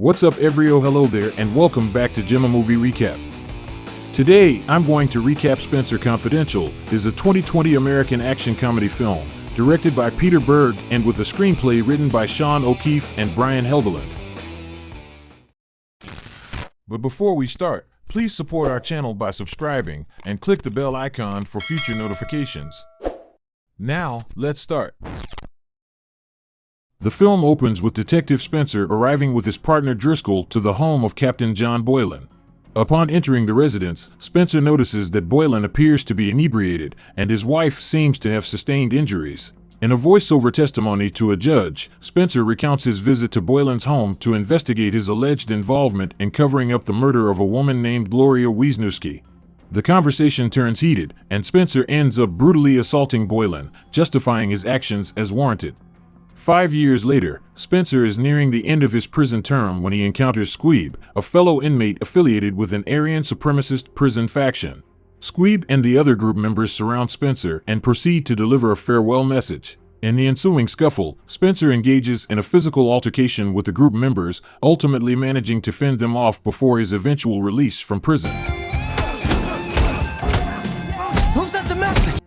What's up, hello there, and welcome back to Gemma Movie Recap. Today, I'm going to recap Spenser Confidential, is a 2020 American action comedy film, directed by Peter Berg and with a screenplay written by Sean O'Keefe and Brian Helgeland. But before we start, please support our channel by subscribing and click the bell icon for future notifications. Now, let's start. The film opens with Detective Spenser arriving with his partner Driscoll to the home of Captain John Boylan. Upon entering the residence, Spenser notices that Boylan appears to be inebriated and his wife seems to have sustained injuries. In a voiceover testimony to a judge, Spenser recounts his visit to Boylan's home to investigate his alleged involvement in covering up the murder of a woman named Gloria Wisniewski. The conversation turns heated, and Spenser ends up brutally assaulting Boylan, justifying his actions as warranted. 5 years later, Spenser is nearing the end of his prison term when he encounters Squeeb, a fellow inmate affiliated with an Aryan supremacist prison faction. Squeeb and the other group members surround Spenser and proceed to deliver a farewell message. In the ensuing scuffle, Spenser engages in a physical altercation with the group members, ultimately managing to fend them off before his eventual release from prison. Who sent the message?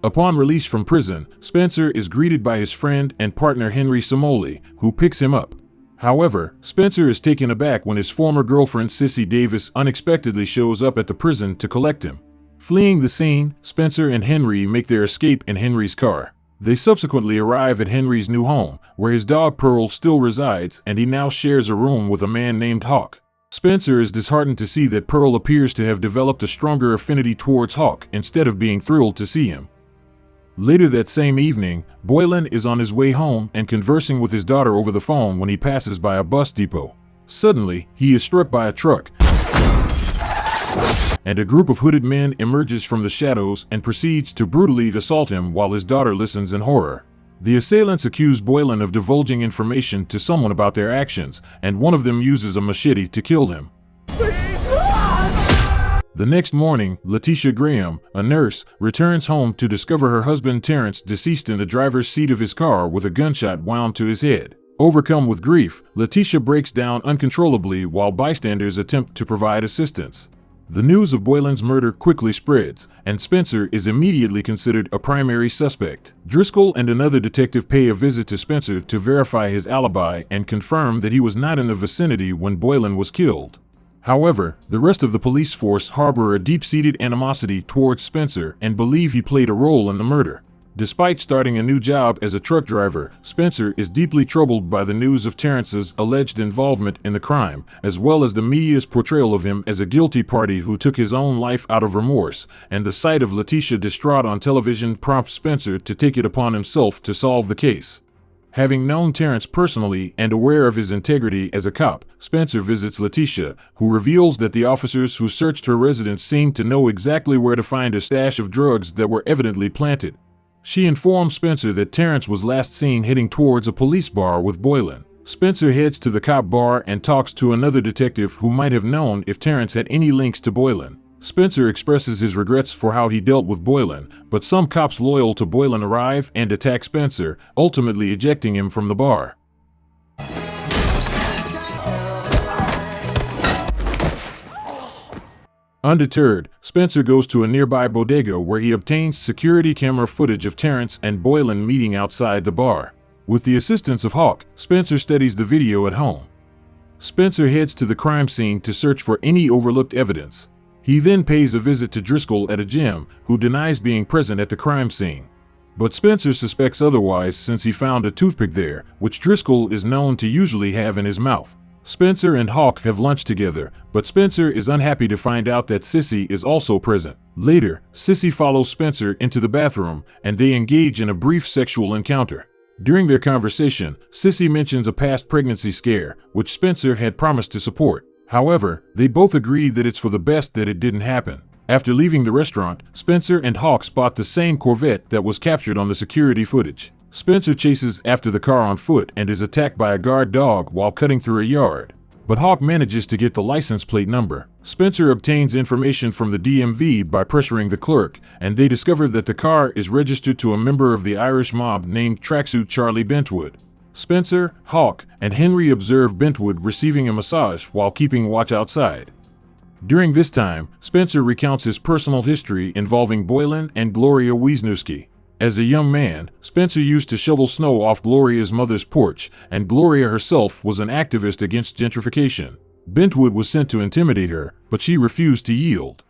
Upon release from prison, Spenser is greeted by his friend and partner Henry Somoli, who picks him up. However, Spenser is taken aback when his former girlfriend Sissy Davis unexpectedly shows up at the prison to collect him. Fleeing the scene, Spenser and Henry make their escape in Henry's car. They subsequently arrive at Henry's new home, where his dog Pearl still resides, and he now shares a room with a man named Hawk. Spenser is disheartened to see that Pearl appears to have developed a stronger affinity towards Hawk instead of being thrilled to see him. Later that same evening, Boylan is on his way home and conversing with his daughter over the phone when he passes by a bus depot. Suddenly, he is struck by a truck, and a group of hooded men emerges from the shadows and proceeds to brutally assault him while his daughter listens in horror. The assailants accuse Boylan of divulging information to someone about their actions, and one of them uses a machete to kill him. The next morning, Letitia Graham, a nurse, returns home to discover her husband Terrence deceased in the driver's seat of his car with a gunshot wound to his head. Overcome with grief, Letitia breaks down uncontrollably while bystanders attempt to provide assistance. The news of Boylan's murder quickly spreads, and Spenser is immediately considered a primary suspect. Driscoll and another detective pay a visit to Spenser to verify his alibi and confirm that he was not in the vicinity when Boylan was killed. However, the rest of the police force harbor a deep-seated animosity towards Spenser and believe he played a role in the murder. Despite starting a new job as a truck driver, Spenser is deeply troubled by the news of Terrence's alleged involvement in the crime, as well as the media's portrayal of him as a guilty party who took his own life out of remorse, and the sight of Letitia distraught on television prompts Spenser to take it upon himself to solve the case. Having known Terrence personally and aware of his integrity as a cop, Spenser visits Letitia, who reveals that the officers who searched her residence seemed to know exactly where to find a stash of drugs that were evidently planted. She informs Spenser that Terrence was last seen heading towards a police bar with Boylan. Spenser heads to the cop bar and talks to another detective who might have known if Terrence had any links to Boylan. Spenser expresses his regrets for how he dealt with Boylan, but some cops loyal to Boylan arrive and attack Spenser, ultimately ejecting him from the bar. Undeterred, Spenser goes to a nearby bodega where he obtains security camera footage of Terrence and Boylan meeting outside the bar. With the assistance of Hawk, Spenser studies the video at home. Spenser heads to the crime scene to search for any overlooked evidence. He then pays a visit to Driscoll at a gym, who denies being present at the crime scene. But Spenser suspects otherwise since he found a toothpick there, which Driscoll is known to usually have in his mouth. Spenser and Hawk have lunch together, but Spenser is unhappy to find out that Sissy is also present. Later, Sissy follows Spenser into the bathroom, and they engage in a brief sexual encounter. During their conversation, Sissy mentions a past pregnancy scare, which Spenser had promised to support. However, they both agree that it's for the best that it didn't happen. After leaving the restaurant, Spenser and Hawk spot the same Corvette that was captured on the security footage. Spenser chases after the car on foot and is attacked by a guard dog while cutting through a yard. But Hawk manages to get the license plate number. Spenser obtains information from the DMV by pressuring the clerk, and they discover that the car is registered to a member of the Irish mob named Tracksuit Charlie Bentwood. Spenser, Hawk, and Henry observe Bentwood receiving a massage while keeping watch outside. During this time, Spenser recounts his personal history involving Boylan and Gloria Wisniewski. As a young man, Spenser used to shovel snow off Gloria's mother's porch, and Gloria herself was an activist against gentrification. Bentwood was sent to intimidate her, but she refused to yield.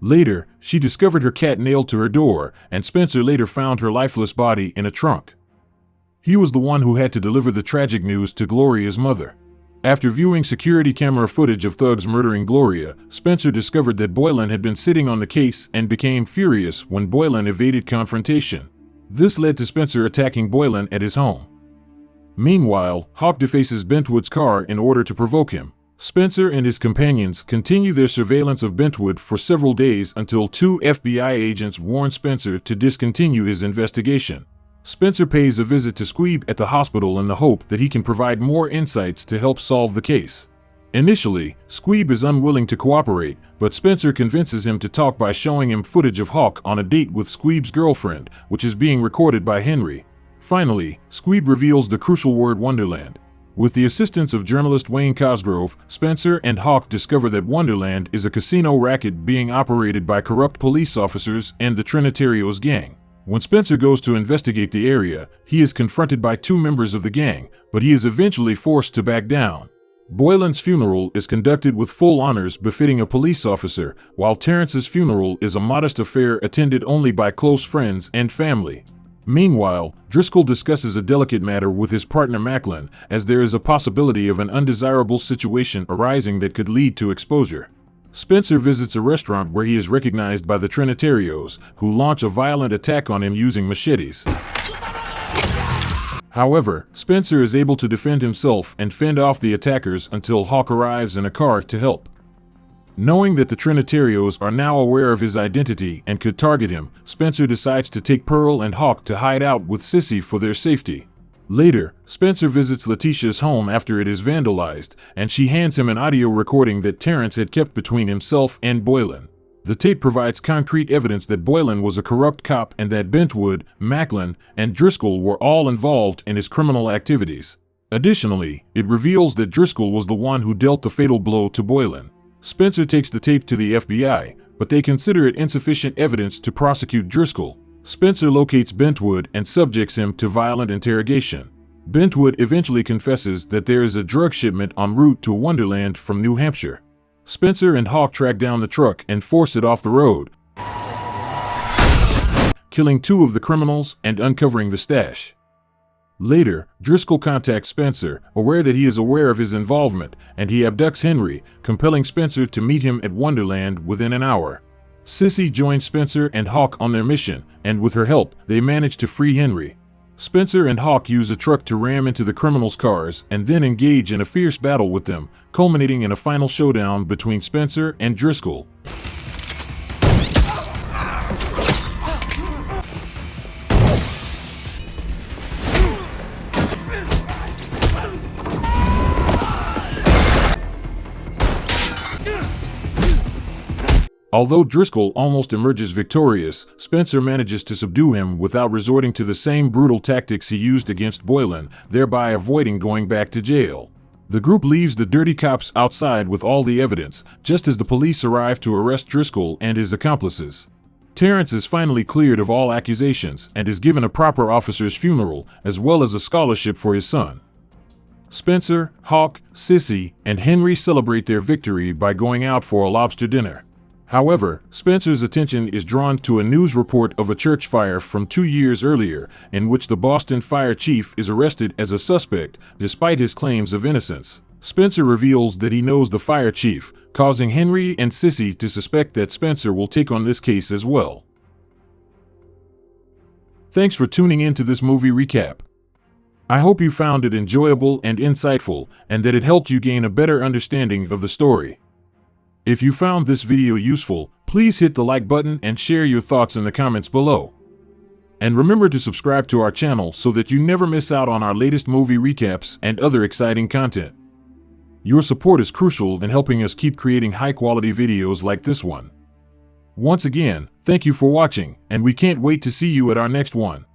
Later, she discovered her cat nailed to her door, and Spenser later found her lifeless body in a trunk. He was the one who had to deliver the tragic news to Gloria's mother. After viewing security camera footage of thugs murdering Gloria, Spenser discovered that Boylan had been sitting on the case and became furious when Boylan evaded confrontation. This led to Spenser attacking Boylan at his home. Meanwhile, Hawk defaces Bentwood's car in order to provoke him. Spenser and his companions continue their surveillance of Bentwood for several days until 2 FBI agents warn Spenser to discontinue his investigation. Spenser pays a visit to Squeeb at the hospital in the hope that he can provide more insights to help solve the case. Initially, Squeeb is unwilling to cooperate, but Spenser convinces him to talk by showing him footage of Hawk on a date with Squeeb's girlfriend, which is being recorded by Henry. Finally, Squeeb reveals the crucial word Wonderland. With the assistance of journalist Wayne Cosgrove, Spenser and Hawk discover that Wonderland is a casino racket being operated by corrupt police officers and the Trinitarios gang. When Spenser goes to investigate the area, he is confronted by 2 members of the gang, but he is eventually forced to back down. Boylan's funeral is conducted with full honors befitting a police officer, while Terrence's funeral is a modest affair attended only by close friends and family. Meanwhile, Driscoll discusses a delicate matter with his partner Macklin, as there is a possibility of an undesirable situation arising that could lead to exposure. Spenser visits a restaurant where he is recognized by the Trinitarios, who launch a violent attack on him using machetes. However, Spenser is able to defend himself and fend off the attackers until Hawk arrives in a car to help. Knowing that the Trinitarios are now aware of his identity and could target him, Spenser decides to take Pearl and Hawk to hide out with Sissy for their safety. Later, Spenser visits Letitia's home after it is vandalized, and she hands him an audio recording that Terrence had kept between himself and Boylan. The tape provides concrete evidence that Boylan was a corrupt cop and that Bentwood, Macklin, and Driscoll were all involved in his criminal activities. Additionally, it reveals that Driscoll was the one who dealt the fatal blow to Boylan. Spenser takes the tape to the FBI, but they consider it insufficient evidence to prosecute Driscoll. Spenser locates Bentwood and subjects him to violent interrogation. Bentwood eventually confesses that there is a drug shipment en route to Wonderland from New Hampshire. Spenser and Hawk track down the truck and force it off the road, killing 2 of the criminals and uncovering the stash. Later, Driscoll contacts Spenser, aware that he is aware of his involvement, and he abducts Henry, compelling Spenser to meet him at Wonderland within an hour. Sissy joins Spenser and Hawk on their mission, and with her help, they manage to free Henry. Spenser and Hawk use a truck to ram into the criminals' cars and then engage in a fierce battle with them, culminating in a final showdown between Spenser and Driscoll. Although Driscoll almost emerges victorious, Spenser manages to subdue him without resorting to the same brutal tactics he used against Boylan, thereby avoiding going back to jail. The group leaves the dirty cops outside with all the evidence, just as the police arrive to arrest Driscoll and his accomplices. Terrence is finally cleared of all accusations and is given a proper officer's funeral, as well as a scholarship for his son. Spenser, Hawk, Sissy, and Henry celebrate their victory by going out for a lobster dinner. However, Spenser's attention is drawn to a news report of a church fire from 2 years earlier, in which the Boston fire chief is arrested as a suspect, despite his claims of innocence. Spenser reveals that he knows the fire chief, causing Henry and Sissy to suspect that Spenser will take on this case as well. Thanks for tuning in to this movie recap. I hope you found it enjoyable and insightful, and that it helped you gain a better understanding of the story. If you found this video useful, please hit the like button and share your thoughts in the comments below. And remember to subscribe to our channel so that you never miss out on our latest movie recaps and other exciting content. Your support is crucial in helping us keep creating high-quality videos like this one. Once again, thank you for watching, and we can't wait to see you at our next one.